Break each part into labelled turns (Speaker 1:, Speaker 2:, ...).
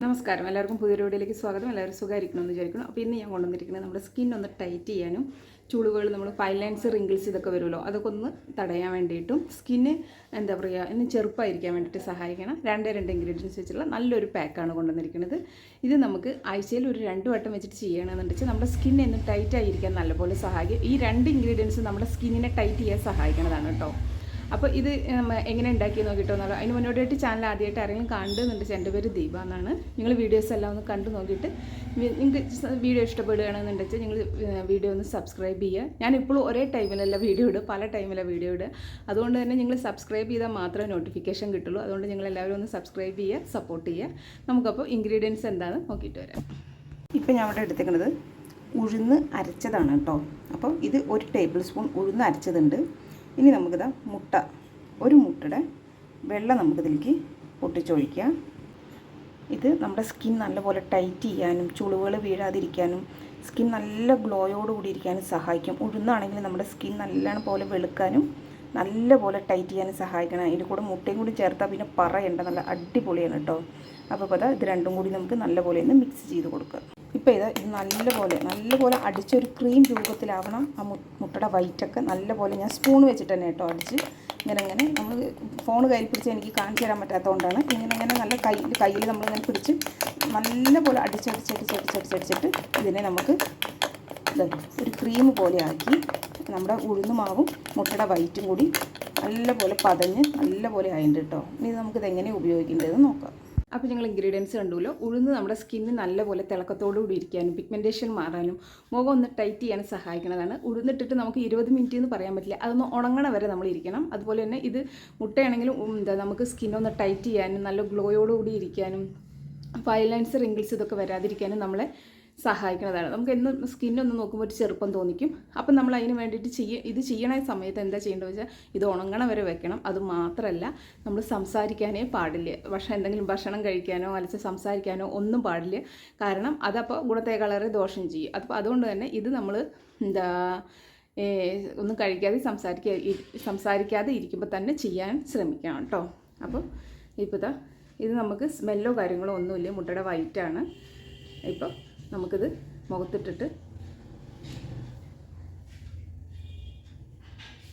Speaker 1: നമസ്കാരം, എല്ലാവർക്കും പുതിയൊരു വീഡിയോയിലേക്ക് സ്വാഗതം. എല്ലാവരും സുഖമായിരിക്കണമെന്ന് വിചാരിക്കണം. അപ്പോൾ ഇന്ന് ഞാൻ കൊണ്ടുവന്നിരിക്കുന്നത് നമ്മുടെ സ്കിൻ ഒന്ന് ടൈറ്റ് ചെയ്യാനും ചുളിവുകൾ, നമ്മൾ ഫൈൻ ലൈൻസ്, റിങ്കിൾസ് ഇതൊക്കെ വരുമല്ലോ, അതൊക്കെ ഒന്ന് തടയാൻ വേണ്ടിയിട്ടും സ്കിന്ന് എന്താ പറയുക ഇന്ന് ചെറുപ്പമായിരിക്കാൻ വേണ്ടിയിട്ട് സഹായിക്കണം രണ്ട് ഇൻഗ്രീഡിയൻസ് വെച്ചുള്ള നല്ലൊരു പാക്കാണ് കൊണ്ടുവന്നിരിക്കുന്നത്. ഇത് നമുക്ക് ആഴ്ചയിൽ ഒരു 2 വട്ടം വെച്ചിട്ട് ചെയ്യണമെന്ന് വെച്ചാൽ നമ്മുടെ സ്കിൻ എന്ന് ടൈറ്റ് ആയിരിക്കാൻ നല്ലപോലെ സഹായിക്കും. ഈ 2 ഇൻഗ്രീഡിയൻസ് നമ്മുടെ സ്കിന്നിനെ ടൈറ്റ് ചെയ്യാൻ സഹായിക്കുന്നതാണ് കേട്ടോ. അപ്പോൾ ഇത് എങ്ങനെ ഉണ്ടാക്കി നോക്കിയിട്ടോ എന്നല്ലോ. അതിന് മുന്നോടിയായിട്ട് ചാനൽ ആദ്യമായിട്ട് ആരെങ്കിലും കണ്ടുന്നുണ്ട്. എൻ്റെ പേര് ദീപ എന്നാണ്. നിങ്ങൾ വീഡിയോസ് എല്ലാം ഒന്ന് കണ്ടു നോക്കിയിട്ട് നിങ്ങൾക്ക് വീഡിയോ ഇഷ്ടപ്പെടുകയാണെന്നുണ്ടെങ്കിൽ നിങ്ങൾ വീഡിയോ ഒന്ന് സബ്സ്ക്രൈബ് ചെയ്യുക. ഞാനിപ്പോഴും ഒരേ ടൈമിലല്ല വീഡിയോ ഇടുക, പല ടൈമിലാണ് വീഡിയോ ഇടുക. അതുകൊണ്ട് തന്നെ നിങ്ങൾ സബ്സ്ക്രൈബ് ചെയ്താൽ മാത്രമേ നോട്ടിഫിക്കേഷൻ കിട്ടുള്ളൂ. അതുകൊണ്ട് നിങ്ങൾ എല്ലാവരും ഒന്ന് സബ്സ്ക്രൈബ് ചെയ്യുക, സപ്പോർട്ട് ചെയ്യുക. നമുക്കപ്പോൾ ഇൻഗ്രീഡിയൻസ് എന്താണെന്ന് നോക്കിയിട്ട് വരാം. ഇപ്പോൾ ഞാൻ ഇവിടെ എടുത്തേക്കുന്നത് ഉഴുന്ന് അരച്ചതാണ് കേട്ടോ. അപ്പോൾ ഇത് 1 ടേബിൾ സ്പൂൺ ഉഴുന്ന് അരച്ചതുണ്ട്. ഇനി നമുക്കിതാ ഒരു മുട്ടയുടെ വെള്ളം നമുക്കിതിലേക്ക് പൊട്ടിച്ചൊഴിക്കുക. ഇത് നമ്മുടെ സ്കിൻ നല്ലപോലെ ടൈറ്റ് ചെയ്യാനും ചുളിവുകൾ വീഴാതിരിക്കാനും സ്കിൻ നല്ല ഗ്ലോയോടുകൂടി ഇരിക്കാനും സഹായിക്കും. ഉഴുന്നാണെങ്കിൽ നമ്മുടെ സ്കിൻ നല്ലോണം പോലെ വെളുക്കാനും നല്ലപോലെ ടൈറ്റ് ചെയ്യാനും സഹായിക്കണം. അതിൻ്റെ കൂടെ മുട്ടയും കൂടി ചേർത്താൽ പിന്നെ പറയണ്ട, നല്ല അടിപൊളിയാണ് കേട്ടോ. അപ്പോൾ അതാ ഇത് രണ്ടും കൂടി നമുക്ക് നല്ലപോലെ ഒന്ന് മിക്സ് ചെയ്ത് കൊടുക്കുക. ഇപ്പോൾ ഇത് നല്ലപോലെ അടിച്ചൊരു ക്രീം രൂപത്തിലാവണം. ആ മുട്ടയുടെ വൈറ്റൊക്കെ നല്ലപോലെ ഞാൻ സ്പൂൺ വെച്ചിട്ട് തന്നെ കേട്ടോ അടിച്ച് ഇങ്ങനെ നമ്മൾ ഫോൺ കയ്യിൽ പിടിച്ച് എനിക്ക് കാണിച്ചു തരാൻ പറ്റാത്തതുകൊണ്ടാണ് ഇങ്ങനെ നല്ല കയ്യിൽ നമ്മളിങ്ങനെ പിടിച്ച് നല്ലപോലെ അടിച്ചടിച്ചിട്ട് ഇതിനെ നമുക്ക് ഒരു ക്രീം പോലെ ആക്കി നമ്മുടെ ഉഴുന്ന് മാവും മുട്ടയുടെ വൈറ്റും കൂടി നല്ലപോലെ പതഞ്ഞ് നല്ലപോലെ ആയിട്ടുണ്ട് കേട്ടോ. ഇനി നമുക്കിത് എങ്ങനെ ഉപയോഗിക്കേണ്ടതെന്ന് നോക്കാം. അപ്പോൾ ഞങ്ങൾ ഇൻഗ്രീഡിയൻസ് കണ്ടുല്ലോ. ഉഴുന്ന് നമ്മുടെ സ്കിന്നിന് നല്ലപോലെ തിളക്കത്തോടുകൂടി ഇരിക്കാനും പിഗ്മെൻറ്റേഷൻ മാറാനും മുഖം ഒന്ന് ടൈറ്റ് ചെയ്യാനും സഹായിക്കുന്നതാണ്. ഉഴുന്നിട്ടിട്ട് നമുക്ക് 20 മിനിറ്റ് എന്ന് പറയാൻ പറ്റില്ല, അതൊന്ന് ഉണങ്ങണ വരെ നമ്മൾ ഇരിക്കണം. അതുപോലെ തന്നെ ഇത് മുട്ടയാണെങ്കിലും നമുക്ക് സ്കിന്നൊന്ന് ടൈറ്റ് ചെയ്യാനും നല്ല ഗ്ലോയോടുകൂടി ഇരിക്കാനും ഫൈൻ ലൈൻസ്, റിങ്കിൾസ് ഇതൊക്കെ വരാതിരിക്കാനും നമ്മളെ സഹായിക്കുന്നതാണ്. നമുക്ക് എന്നും സ്കിന്നൊന്ന് നോക്കുമ്പോൾ ഒരു ചെറുപ്പം തോന്നിക്കും. അപ്പം നമ്മൾ അതിന് വേണ്ടിയിട്ട് ഇത് ചെയ്യണ സമയത്ത് എന്താ ചെയ്യേണ്ടത് വെച്ചാൽ ഇത് ഉണങ്ങണ വരെ വെക്കണം. അതുമാത്രമല്ല, നമ്മൾ സംസാരിക്കാനേ പാടില്ല. എന്തെങ്കിലും ഭക്ഷണം കഴിക്കാനോ അല്ലെങ്കിൽ സംസാരിക്കാനോ ഒന്നും പാടില്ല. കാരണം അതപ്പോൾ ഗുണത്തേക്കാളേറെ ദോഷം ചെയ്യും. അപ്പോൾ അതുകൊണ്ട് തന്നെ ഇത് നമ്മൾ ഒന്നും കഴിക്കാതെ സംസാരിക്കാതെ ഇരിക്കുമ്പോൾ തന്നെ ചെയ്യാൻ ശ്രമിക്കണം കേട്ടോ. അപ്പോൾ ഇപ്പോൾ ഇത് നമുക്ക് സ്മെല്ലോ കാര്യങ്ങളോ ഒന്നുമില്ല, മുട്ടയുടെ വൈറ്റാണ്. ഇപ്പോൾ നമുക്കിത് മുഖത്തിട്ടിട്ട്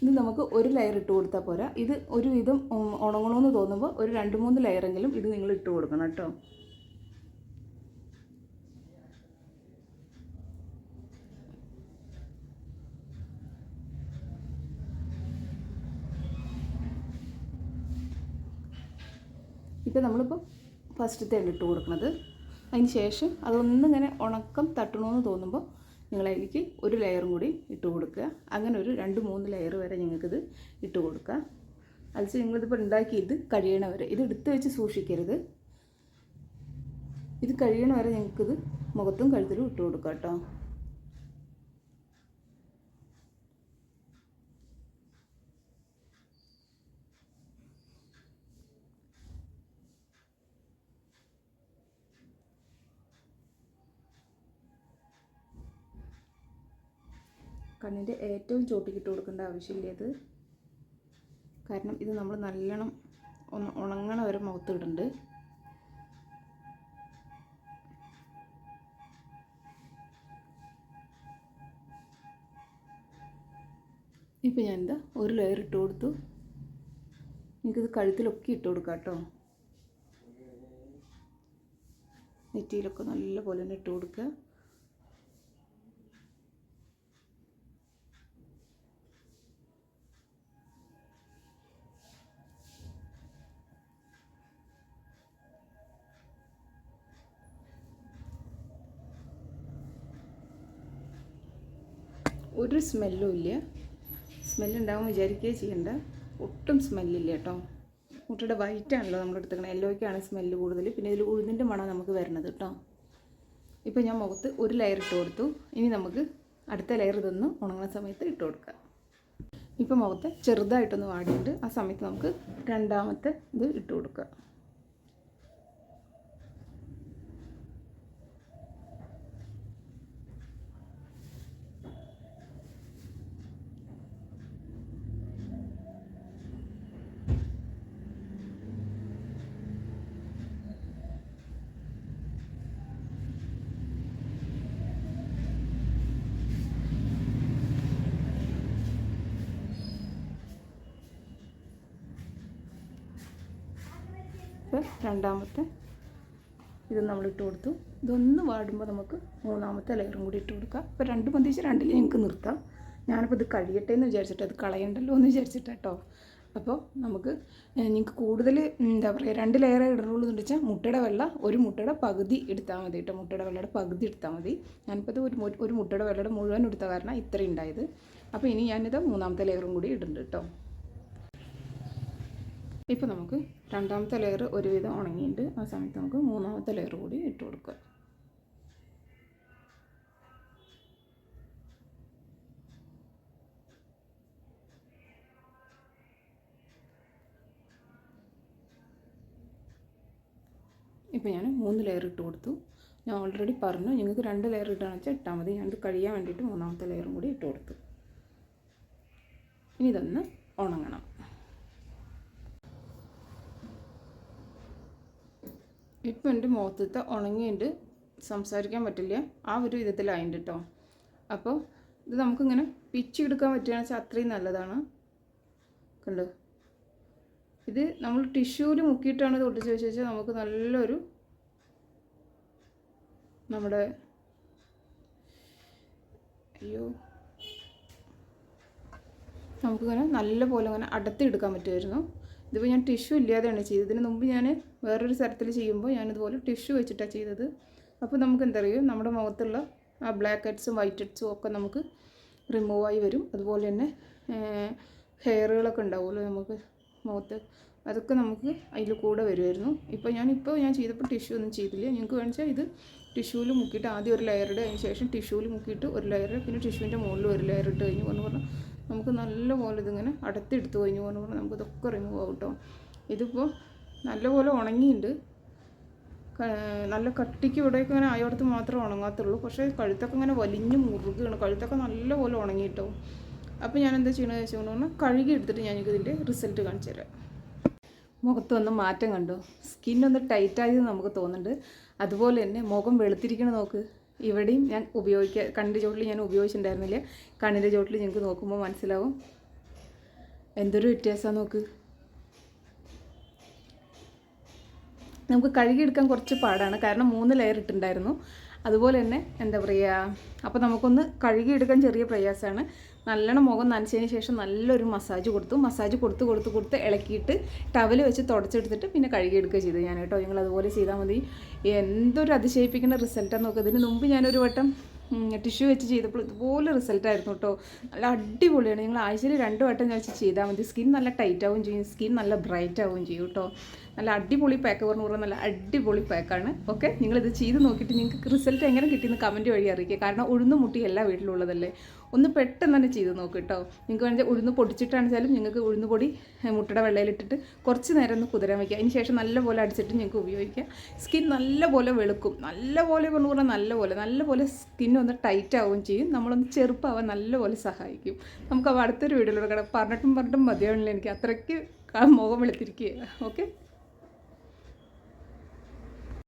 Speaker 1: ഇത് നമുക്ക് ഒരു ലെയർ ഇട്ട് കൊടുത്താൽ പോരാ. ഇത് ഒരുവിധം ഉണങ്ങണമെന്ന് തോന്നുമ്പോൾ ഒരു 2-3 ലെയറെങ്കിലും ഇത് നിങ്ങൾ ഇട്ട് കൊടുക്കണം കേട്ടോ. ഇപ്പോൾ നമ്മളിപ്പോൾ ഫസ്റ്റത്തെ ഇട്ട് കൊടുക്കുന്നത്. അതിന് ശേഷം അതൊന്നിങ്ങനെ ഉണക്കം തട്ടണമെന്ന് തോന്നുമ്പോൾ നിങ്ങളതിലേക്ക് ഒരു ലെയറും കൂടി ഇട്ട് കൊടുക്കുക. അങ്ങനെ ഒരു 2-3 ലെയർ വരെ നിങ്ങൾക്കിത് ഇട്ട് കൊടുക്കുക. അതിൽ നിങ്ങളിതിപ്പോൾ ഉണ്ടാക്കി ഇത് കഴിയണ വരെ ഇത് എടുത്ത് വെച്ച് സൂക്ഷിക്കരുത്. ഇത് കഴിയണ വരെ നിങ്ങൾക്കിത് മുഖത്തും കഴുത്തിലും ഇട്ട് കൊടുക്കുക കേട്ടോ. കണ്ണിൻ്റെ ഏറ്റവും ചോട്ടിക്കിട്ട് കൊടുക്കേണ്ട ആവശ്യമില്ല ഇത്. കാരണം ഇത് നമ്മൾ നല്ലോണം ഒന്ന് ഉണങ്ങണ വരെ മുഖത്തിടുന്നുണ്ട്. ഇപ്പോൾ ഞാൻ ഒരു ലെയർ ഇട്ട് കൊടുത്തു. എനിക്കിത് കഴുത്തിലൊക്കെ ഇട്ട് കൊടുക്കാം കേട്ടോ. നെറ്റിയിലൊക്കെ നല്ല പോലെ തന്നെ ഇട്ട് കൊടുക്കുക. ഒരു സ്മെല്ലും ഇല്ല. സ്മെല്ലുണ്ടാവും വിചാരിക്കുകയും ചെയ്യണ്ട, ഒട്ടും സ്മെല്ലില്ല കേട്ടോ. മുട്ടയുടെ വൈറ്റാണല്ലോ നമ്മൾ എടുത്തേക്കണം, യെല്ലോയ്ക്കാണ് സ്മെല്ല് കൂടുതൽ. പിന്നെ ഇതിൽ ഉഴുന്നിൻ്റെ മണം നമുക്ക് വരണത് കേട്ടോ. ഇപ്പോൾ ഞാൻ മുഖത്ത് ഒരു ലെയർ ഇട്ട് കൊടുത്തു. ഇനി നമുക്ക് അടുത്ത ലെയർ ഇതൊന്ന് ഉണങ്ങുന്ന സമയത്ത് ഇട്ട് കൊടുക്കാം. ഇപ്പോൾ മുഖത്ത് ചെറുതായിട്ടൊന്ന് വാടിയിട്ട് ആ സമയത്ത് നമുക്ക് രണ്ടാമത്തെ ഇത് ഇട്ട് കൊടുക്കുക. ഇപ്പോൾ രണ്ടാമത്തെ ഇത് നമ്മൾ ഇട്ട് കൊടുത്തു. ഇതൊന്ന് വാടുമ്പോൾ നമുക്ക് മൂന്നാമത്തെ ലെയറും കൂടി ഇട്ട് കൊടുക്കാം. ഇപ്പോൾ 2 പൊന്തിച്ച് 2 ഞങ്ങൾക്ക് നിർത്താം. ഞാനിപ്പോൾ ഇത് കഴിയട്ടെ എന്ന് വിചാരിച്ചിട്ട്, അത് കളയണ്ടല്ലോ എന്ന് വിചാരിച്ചിട്ട് കേട്ടോ. അപ്പോൾ നമുക്ക് നിങ്ങൾക്ക് കൂടുതൽ എന്താ പറയുക 2 ലെയറേ ഇടുള്ളൂ എന്ന് വെച്ചാൽ മുട്ടയുടെ വെള്ള ഒരു മുട്ടയുടെ പകുതി എടുത്താൽ മതി കേട്ടോ. മുട്ടയുടെ വെള്ളയുടെ പകുതി എടുത്താൽ മതി. ഞാനിപ്പോൾ ഇത് ഒരു മുട്ടയുടെ വെള്ളയുടെ മുഴുവൻ എടുത്ത കാരണം ഇത്രയും ഉണ്ടായത്. അപ്പോൾ ഇനി ഞാനിത് മൂന്നാമത്തെ ലെയറും കൂടി ഇടുന്നുണ്ട് കേട്ടോ. ഇപ്പോൾ നമുക്ക് രണ്ടാമത്തെ ലെയർ ഒരുവിധം ഉണങ്ങിയിട്ട് ആ സമയത്ത് നമുക്ക് മൂന്നാമത്തെ ലെയർ കൂടി ഇട്ട് കൊടുക്കുക. ഇപ്പോൾ ഞാൻ 3 ലെയർ ഇട്ട് കൊടുത്തു. ഞാൻ ഓൾറെഡി പറഞ്ഞു നിങ്ങൾക്ക് 2 ലെയർ ഇട്ടാണെന്ന് വെച്ചാൽ ഇട്ടാൽ മതി. ഞാനിത് കഴിയാൻ വേണ്ടിയിട്ട് മൂന്നാമത്തെ ലെയറും കൂടി ഇട്ട് കൊടുത്തു. ഇനി ഇതൊന്ന് ഉണങ്ങണം. ഇപ്പം എൻ്റെ മുഖത്തത്തെ ഉണങ്ങിയിട്ട് സംസാരിക്കാൻ പറ്റില്ല, ആ ഒരു വിധത്തിലായിട്ട് കേട്ടോ. അപ്പോൾ ഇത് നമുക്കിങ്ങനെ പിച്ചെടുക്കാൻ പറ്റുകയാണെന്ന് വെച്ചാൽ അത്രയും നല്ലതാണ്. കണ്ടോ, ഇത് നമ്മൾ ടിഷ്യൂവിൽ മുക്കിയിട്ടാണ് ഇത് ഒട്ടിച്ച് വെച്ചാൽ നമുക്ക് നല്ലൊരു നമ്മുടെ നമുക്കിങ്ങനെ നല്ല പോലെ ഇങ്ങനെ അടർത്തിയെടുക്കാൻ പറ്റുമായിരുന്നു. ഇതിപ്പോൾ ഞാൻ ടിഷ്യൂ ഇല്ലാതെയാണ് ചെയ്തത്. ഇതിന് മുമ്പ് ഞാൻ വേറൊരു സ്ഥലത്തിൽ ചെയ്യുമ്പോൾ ഞാനിതുപോലെ ടിഷ്യൂ വെച്ചിട്ടാണ് ചെയ്തത്. അപ്പോൾ നമുക്ക് എന്താ പറയുക, നമ്മുടെ മുഖത്തുള്ള ആ ബ്ലാക്ക് ഹെഡ്സും വൈറ്റ് ഹെഡ്സും ഒക്കെ നമുക്ക് റിമൂവായി വരും. അതുപോലെ തന്നെ ഹെയറുകളൊക്കെ ഉണ്ടാവുമല്ലോ നമുക്ക് മുഖത്ത്, അതൊക്കെ നമുക്ക് അതിൽ കൂടെ വരുമായിരുന്നു. ഇപ്പോൾ ഞാൻ ചെയ്തപ്പോൾ ടിഷ്യൂ ഒന്നും ചെയ്തില്ല. നിങ്ങൾക്ക് വേണമെങ്കിൽ ഇത് ടിഷ്യൂവിൽ മുക്കിയിട്ട് ആദ്യം ഒരു ലെയർ ഇടുക, അതിന് ശേഷം ടിഷ്യൂവിൽ മുക്കിയിട്ട് ഒരു ലെയർ, പിന്നെ ടിഷ്യൂവിൻ്റെ മുകളിൽ ഒരു ലെയർ ഇട്ട് കഴിഞ്ഞ് പറഞ്ഞാൽ നമുക്ക് നല്ലപോലെ ഇതിങ്ങനെ അടർത്തിയെടുത്ത് കഴിഞ്ഞ് പറഞ്ഞാൽ നമുക്ക് ഇതൊക്കെ റിമൂവ് ആവും കേട്ടോ. ഇതിപ്പോൾ നല്ലപോലെ ഉണങ്ങിയിട്ടുണ്ട്. നല്ല കട്ടിക്ക് ഇവിടെയൊക്കെ ഇങ്ങനെ ആയോടത്ത് മാത്രമേ ഉണങ്ങാത്തുള്ളൂ. പക്ഷേ കഴുത്തൊക്കെ ഇങ്ങനെ വലിഞ്ഞ് മുറുകയാണ്. കഴുത്തൊക്കെ നല്ലപോലെ ഉണങ്ങിയിട്ടോ. അപ്പോൾ ഞാൻ എന്താ ചെയ്യണമെന്ന് വെച്ചുകൊണ്ട് പറഞ്ഞാൽ കഴുകി എടുത്തിട്ട് ഞാനിതിൻ്റെ റിസൾട്ട് കാണിച്ചു തരാം. മുഖത്ത് വന്ന് മാറ്റം കണ്ടു. സ്കിന്നൊന്ന് ടൈറ്റായത് നമുക്ക് തോന്നുന്നുണ്ട്. അതുപോലെ തന്നെ മുഖം വെളുത്തിരിക്കണം നോക്ക്. ഇവിടെയും ഞാൻ കണ്ണിൻ്റെ ചോട്ടിൽ ഞാൻ ഉപയോഗിച്ചിട്ടുണ്ടായിരുന്നില്ല. കണ്ണിൻ്റെ ചോട്ടിൽ ഞങ്ങൾക്ക് നോക്കുമ്പോൾ മനസ്സിലാവും എന്തൊരു വ്യത്യാസമാണ് നോക്ക്. നമുക്ക് കഴുകിയെടുക്കാൻ കുറച്ച് പാടാണ്, കാരണം 3 ലെയർ ഇട്ടുണ്ടായിരുന്നു. അതുപോലെ തന്നെ എന്താ പറയുക, അപ്പോൾ നമുക്കൊന്ന് കഴുകിയെടുക്കാൻ ചെറിയ പ്രയാസമാണ്. നല്ലോണം മുഖം നനച്ചതിന് ശേഷം നല്ലൊരു മസാജ് കൊടുത്ത് ഇളക്കിയിട്ട് ടവൽ വെച്ച് തുടച്ചെടുത്തിട്ട് പിന്നെ കഴുകിയെടുക്കുക ചെയ്തു ഞാൻ കേട്ടോ. നിങ്ങൾ അതുപോലെ ചെയ്താൽ മതി. എന്തൊരു അതിശയിപ്പിക്കുന്ന റിസൾട്ടാണ് നോക്കുക. ഇതിന് മുമ്പ് ഞാനൊരു വട്ടം ടിഷ്യൂ വെച്ച് ചെയ്തപ്പോൾ ഇതുപോലെ റിസൾട്ടായിരുന്നു കേട്ടോ. നല്ല അടിപൊളിയാണ്. നിങ്ങൾ ആഴ്ചയിൽ 2 വട്ടം ഞാൻ വെച്ച് ചെയ്താൽ മതി. സ്കിൻ നല്ല ടൈറ്റ് ആവുകയും ചെയ്യും, സ്കിൻ നല്ല ബ്രൈറ്റ് ആവുകയും ചെയ്യും കേട്ടോ. നല്ല അടിപൊളി പാക്ക് പറഞ്ഞാൽ നല്ല അടിപൊളി പാക്കാണ്. ഓക്കെ, നിങ്ങളിത് ചെയ്ത് നോക്കിയിട്ട് നിങ്ങൾക്ക് റിസൾട്ട് എങ്ങനെ കിട്ടിയെന്ന് കമൻറ്റ് വഴി അറിയിക്കുക. കാരണം ഉഴുന്ന് മുട്ടി എല്ലാ വീട്ടിലുള്ളതല്ലേ. ഒന്ന് പെട്ടെന്ന് തന്നെ ചെയ്ത് നോക്കുക കേട്ടോ. നിങ്ങൾക്ക് വേണമെങ്കിൽ ഉഴുന്ന് പൊടിച്ചിട്ടാണെച്ചാലും നിങ്ങൾക്ക് ഉഴുന്ന് പൊടി മുട്ടയുടെ വെള്ളയിലിട്ടിട്ട് കുറച്ച് നേരം ഒന്ന് കുതിരാൻ വയ്ക്കുക. അതിന് ശേഷം നല്ലപോലെ അടിച്ചിട്ട് നിങ്ങൾക്ക് ഉപയോഗിക്കാം. സ്കിൻ നല്ലപോലെ വെളുക്കും. നല്ലപോലെ പറഞ്ഞാൽ നല്ലപോലെ സ്കിന്നൊന്ന് ടൈറ്റ് ആവുകയും ചെയ്യും. നമ്മളൊന്ന് ചെറുപ്പമാവാൻ നല്ലപോലെ സഹായിക്കും. നമുക്ക് അടുത്തൊരു വീഡിയോയിലൂടെ പറഞ്ഞിട്ടും മതിയാവില്ല. എനിക്ക് അത്രയ്ക്ക് മുഖം വെളുത്തിരിക്കുക. ഓക്കെ.